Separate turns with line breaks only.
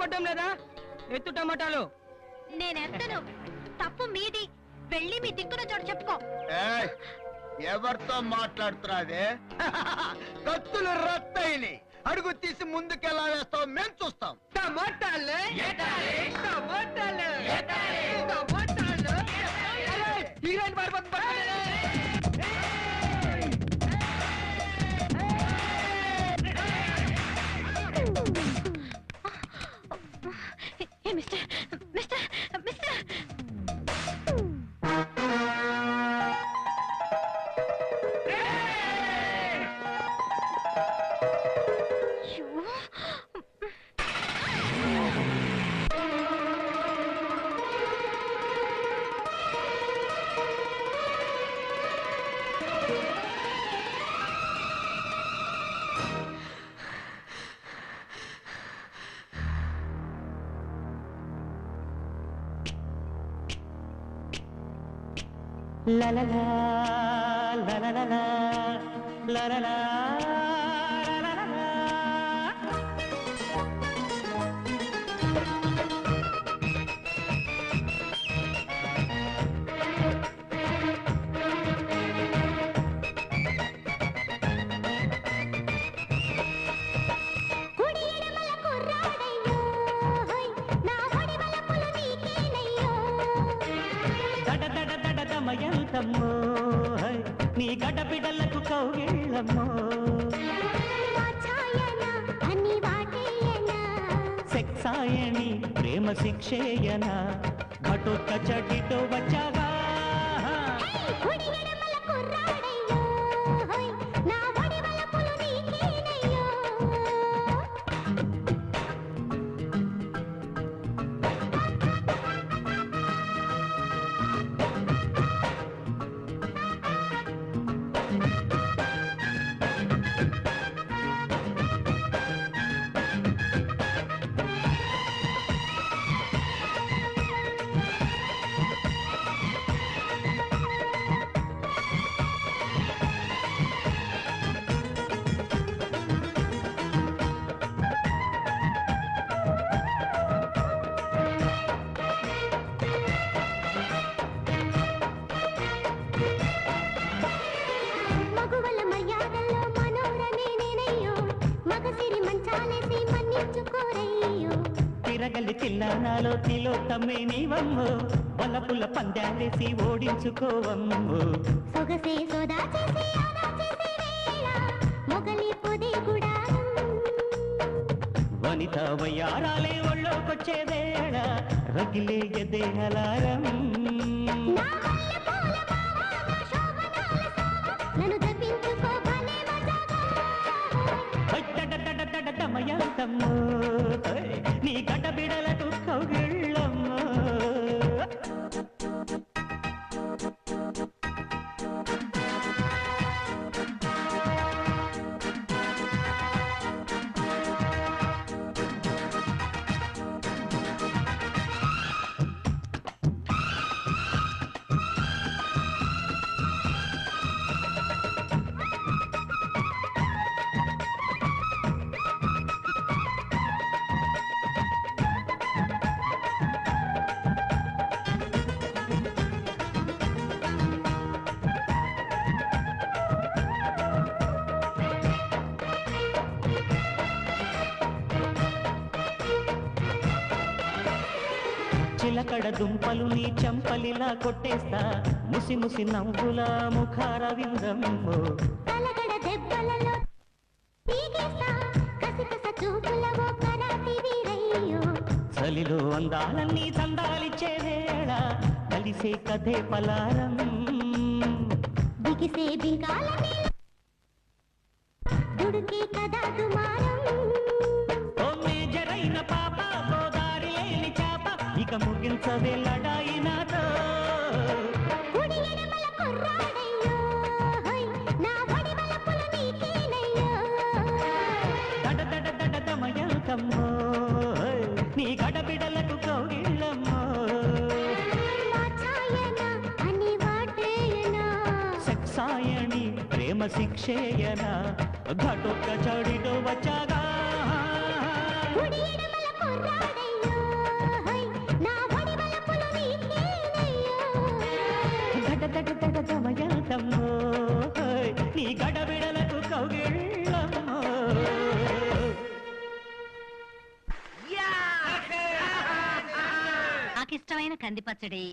కొట్టం లేదా? ఎత్తు టమాటాలు.
నేనెత్తను, తప్పు మీది. వెళ్ళి మీ దిక్కున చోటు చెప్పుకో.
ఎవరితో మాట్లాడుతున్నావే? కత్తులు రత్తయిని అడుగు తీసి ముందుకెలా వేస్తావు మేము చూస్తాం.
టమాటాలు heroine
mister mister mister
La la la la la la la la la la. దమయంతమ్మో నీ గడ్డ బిడ్డలకు కౌగిళ్ళమ్మో సెక్సాయని ప్రేమ శిక్షేయన ఘటోత్క చటితో వచ్చాగా తిరగలి తిల్లానాలో తిలోత్తమే నీవమ్మో వలపుల పందాలేసి ఓడించుకోవమ్మో
సొగసే సోదా చేసి ఆదా చేసి వేళ మొగలి పొదే గుడారం
వనిత వయ్యారాలే ఒళ్ళోకొచ్చే వేళ రగిలే ఎదేహలారం
నన్ను తప్పించుకో భలే
దమయంతమ్మో నీ గడ్డ బిడలకు కౌగిళ్ళమ్మో చిలకడ దుంపలు నీ చంపలిలా కొట్టేస్తా ముసి ముసి నవ్వుల ముఖార విందమ్మో
తలగడ దెబ్బలలో తీగేస్తా కసికస చూపులవో కరాటి వీరయ్యో
చలిలో అందాలన్నీ చందాలిచ్చే వేళ కలిసే కథే పలారం
బిగిసే బింకాలని దుడుకే కదా దుమారం
ఓ మేజరైన పాప గోదారి లేని చాప ఇక ముగించవే లడాయి నాతో
కుడి ఎడమల కుర్రాడయ్యో నా వడి వలపుల నీకేనయ్యో
దడ దడ దడ దమయంతమ్మో నీ గడ బిడలకు కౌగిళ్ళమ్మో
వాచాయన అని వాటేయన
సెక్సాయని ప్రేమ శిక్షేయన ఘటొక్క చడితో వచ్చాగా
కుడి ఎడమల కుర్రాడయ్యో
ఆడబిడలకు కౌగిళ్ళమ్మో
నాకిష్టమైన కంది పచ్చడి